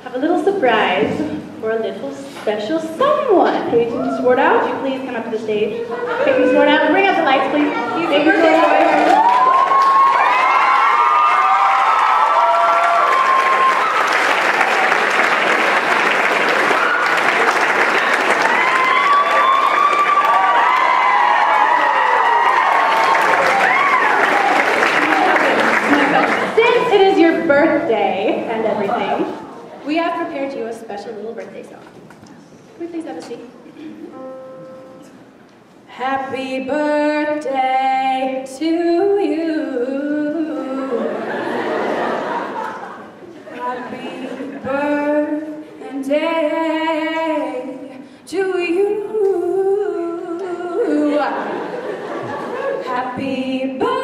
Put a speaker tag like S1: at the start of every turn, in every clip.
S1: have a little surprise for a little special someone. Peyton Swartout, would you please come up to the stage? Peyton Swartout, bring up the lights, please. Peyton Swartout. Birthday and everything, we have prepared you a special little birthday song. Can we please have a seat? Happy birthday to you. Happy birthday to you. Happy birthday.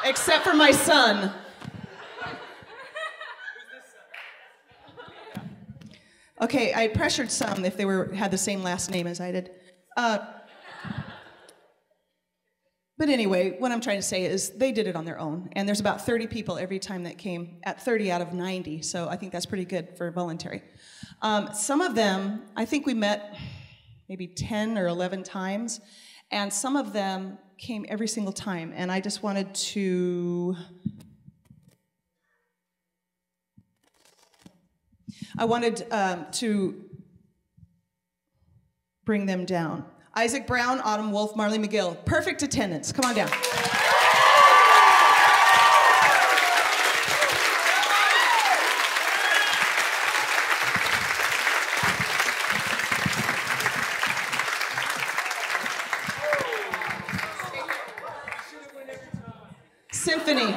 S2: Except for my son. Okay, I pressured some if they had the same last name as I did. But anyway, what I'm trying to say is they did it on their own. And there's about 30 people every time that came, at 30 out of 90. So I think that's pretty good for voluntary. Some of them, I think we met maybe 10 or 11 times. And some of them came every single time, and I just wanted to bring them down. Isaac Brown, Autumn Wolf, Marley McGill, perfect attendance. Come on down. Symphony.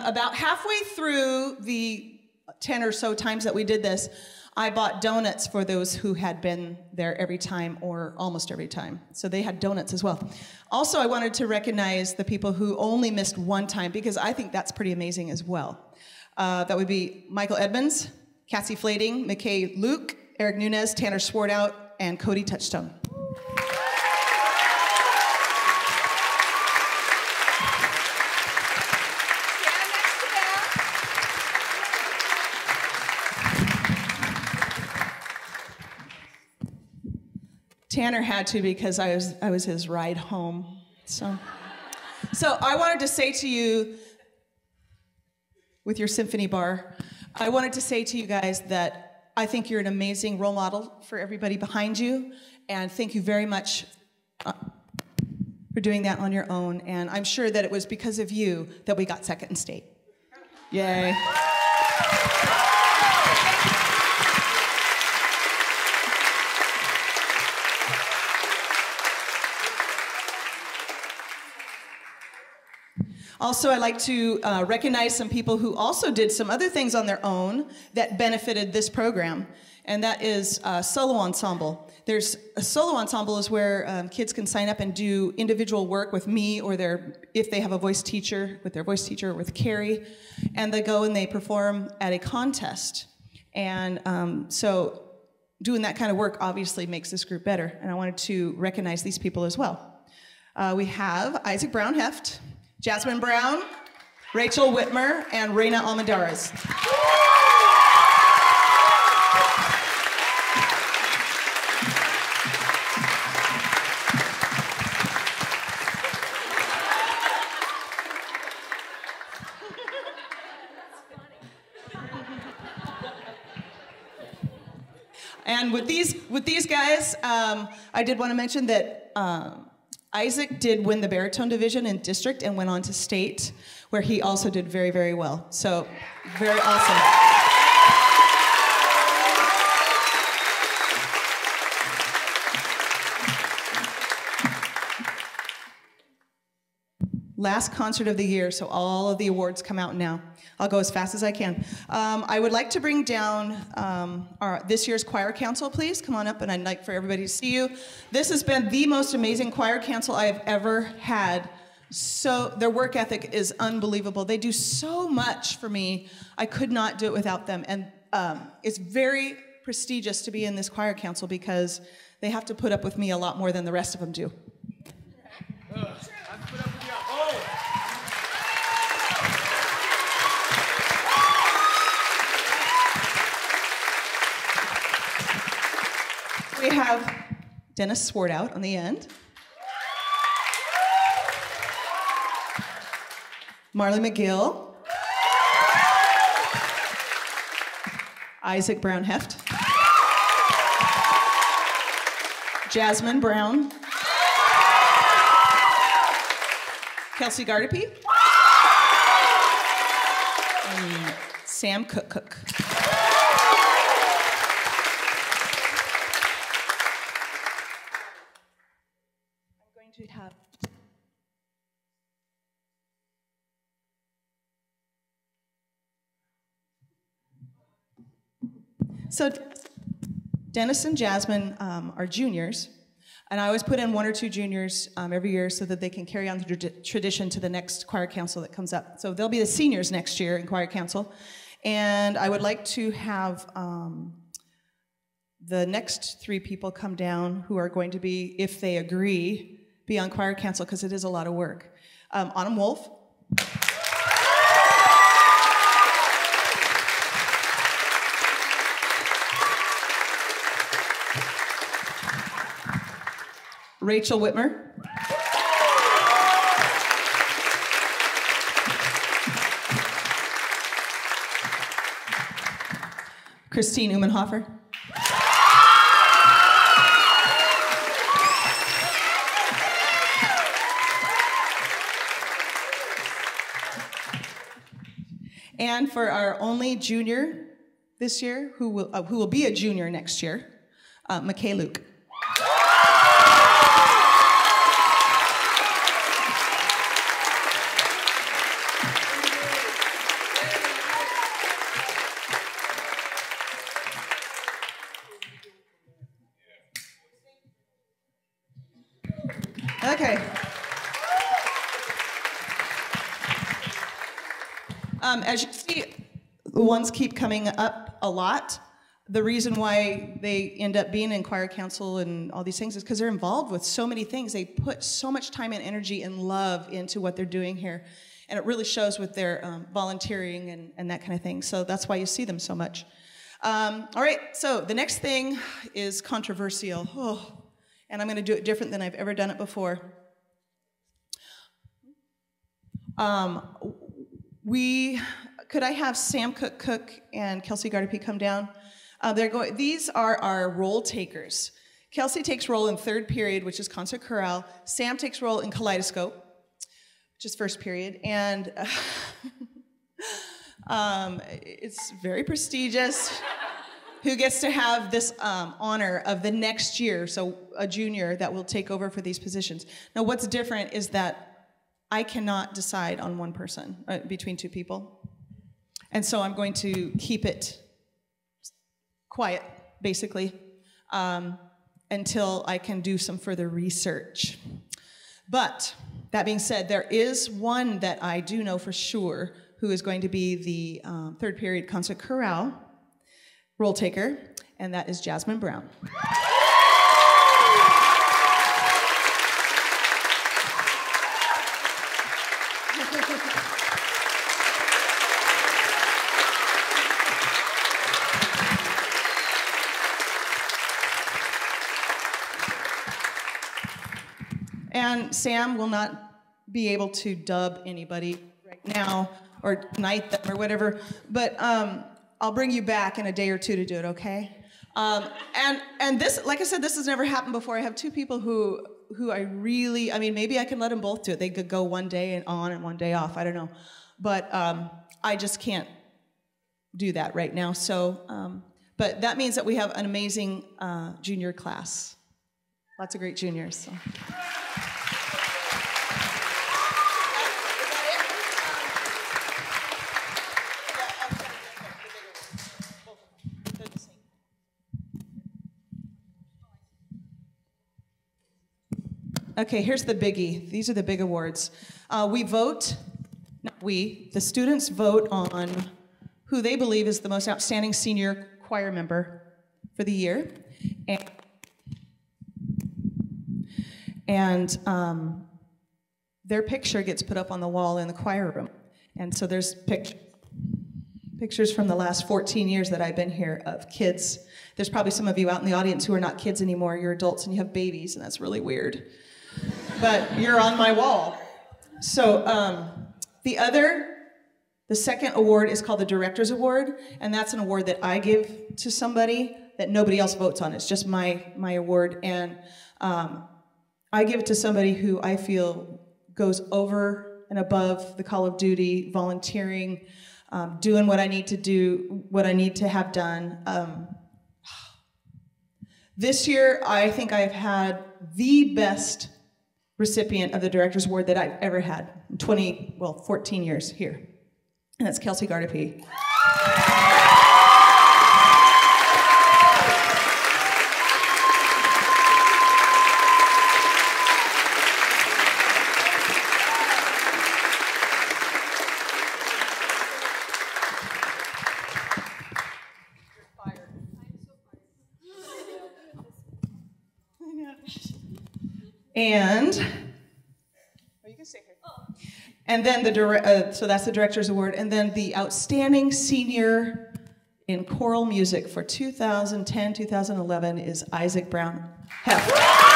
S2: About halfway through the 10 or so times that we did this, I bought donuts for those who had been there every time or almost every time. So they had donuts as well. Also, I wanted to recognize the people who only missed one time because I think that's pretty amazing as well. That would be Michael Edmonds, Cassie Flading, McKay Luke, Eric Nunez, Tanner Swartout, and Cody Touchstone. Tanner had to because I was his ride home. So I wanted to say to you, with your symphony bar, I wanted to say to you guys that I think you're an amazing role model for everybody behind you, and thank you very much for doing that on your own. And I'm sure that it was because of you that we got second in state. Yay. Also, I'd like to recognize some people who also did some other things on their own that benefited this program, and that is solo ensemble. There's a solo ensemble is where kids can sign up and do individual work with me or if they have a voice teacher, with their voice teacher or with Carrie, and they go and they perform at a contest. And so doing that kind of work obviously makes this group better, and I wanted to recognize these people as well. We have Isaac Brown Heft, Jasmine Brown, Rachel Whitmer, and Reina Almendarez. And with these guys, I did want to mention that Isaac did win the baritone division in district and went on to state, where he also did very, very well. So, very awesome. last concert of the year, so all of the awards come out now. I'll go as fast as I can. I would like to bring down this year's choir council, please. Come on up, and I'd like for everybody to see you. This has been the most amazing choir council I have ever had. So their work ethic is unbelievable. They do so much for me. I could not do it without them. And it's very prestigious to be in this choir council because they have to put up with me a lot more than the rest of them do. We have Dennis Swartout on the end. Marley McGill. Isaac Brown Heft. Jasmine Brown. Kelsey Gardepy. And Sam Cook. To have so Dennis and Jasmine are juniors, and I always put in 1 or 2 juniors every year so that they can carry on the tradition to the next choir council that comes up. So they'll be the seniors next year in choir council, and I would like to have the next 3 people come down who are going to be, if they agree, be on choir council because it is a lot of work. Autumn Wolf. Rachel Whitmer. Christine Umenhofer. And for our only junior this year, who will be a junior next year, McKay Luke. Okay. As you see, the ones keep coming up a lot. The reason why they end up being in choir council and all these things is because they're involved with so many things. They put so much time and energy and love into what they're doing here. And it really shows with their volunteering and that kind of thing. So that's why you see them so much. All right, so the next thing is controversial. Oh, and I'm going to do it different than I've ever done it before. Could I have Sam Cook and Kelsey Gardepy come down? These are our roll takers. Kelsey takes roll in 3rd period, which is concert chorale. Sam takes roll in kaleidoscope, which is 1st period. And it's very prestigious. Who gets to have this honor of the next year, so a junior that will take over for these positions. Now what's different is that I cannot decide on one person, between 2 people. And so I'm going to keep it quiet, basically, until I can do some further research. But that being said, there is one that I do know for sure who is going to be the 3rd period concert chorale roll taker, and that is Jasmine Brown. And Sam will not be able to dub anybody right now or knight them or whatever, but I'll bring you back in a day or 2 to do it, okay? And this, like I said, this has never happened before. I have 2 people who I really, I mean, maybe I can let them both do it. They could go one day and on and one day off, I don't know. But I just can't do that right now. So, but that means that we have an amazing junior class. Lots of great juniors. So. Okay, here's the biggie. These are the big awards. The students vote on who they believe is the most outstanding senior choir member for the year. And their picture gets put up on the wall in the choir room. And so there's pictures from the last 14 years that I've been here of kids. There's probably some of you out in the audience who are not kids anymore. You're adults and you have babies, and that's really weird. But you're on my wall. So the second award is called the Director's Award, and that's an award that I give to somebody that nobody else votes on. It's just my award, and I give it to somebody who I feel goes over and above the call of duty, volunteering, doing what I need to do, what I need to have done. This year, I think I've had the best recipient of the Director's Award that I've ever had in 14 years here. And that's Kelsey Gardapi. And you can stay here. And then so that's the Director's Award. And then the Outstanding Senior in Choral Music for 2010-2011 is Isaac Brown Heff.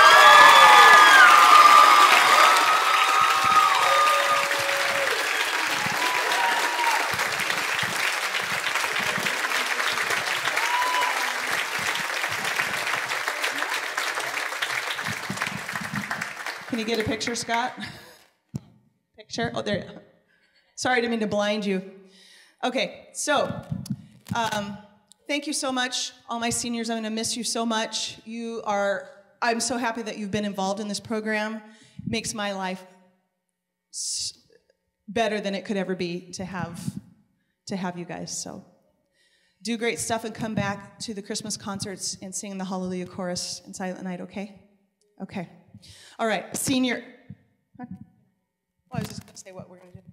S2: Can you get a picture, Scott? Picture? Oh, there. Sorry, I didn't mean to blind you. Okay, so thank you so much, all my seniors. I'm going to miss you so much. I'm so happy that you've been involved in this program. It makes my life better than it could ever be to have you guys. So do great stuff and come back to the Christmas concerts and sing the Hallelujah Chorus in Silent Night, okay? Okay. All right, senior. Huh? Well, I was just going to say what we're going to do.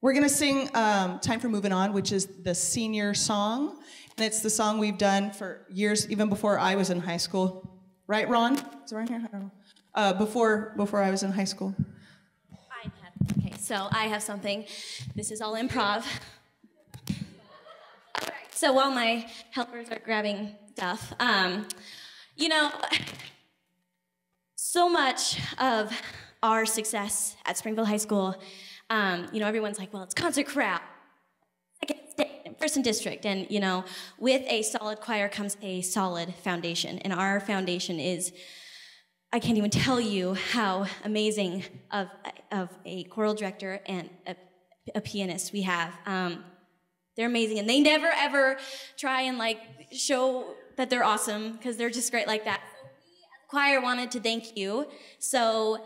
S2: We're going to sing Time for Moving On, which is the senior song. And it's the song we've done for years, even before I was in high school. Right, Ron? Is it right here? I don't know. Before I was in high school.
S3: Okay, so I have something. This is all improv. So while my helpers are grabbing stuff, you know, so much of our success at Springfield High School, you know, everyone's like, well, it's concert crowd, second state, and first in district, and, you know, with a solid choir comes a solid foundation, and our foundation is, I can't even tell you how amazing of a choral director and a pianist we have. They're amazing, and they never, ever try and, like, show that they're awesome, because they're just great like that. So we, as a choir, wanted to thank you. So,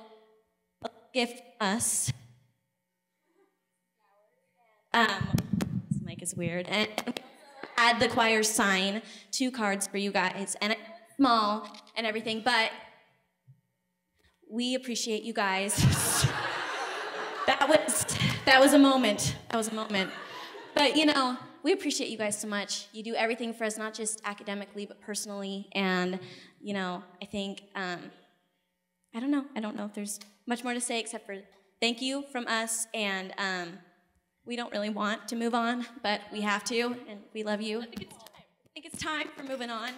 S3: gift us. This mic is weird. And add the choir sign 2 cards for you guys. And it's small and everything, but we appreciate you guys. That was a moment. That was a moment. But, you know, we appreciate you guys so much. You do everything for us, not just academically, but personally. And, you know, I think, I don't know if there's much more to say except for thank you from us. And we don't really want to move on, but we have to, and we love you. I think it's time for moving on.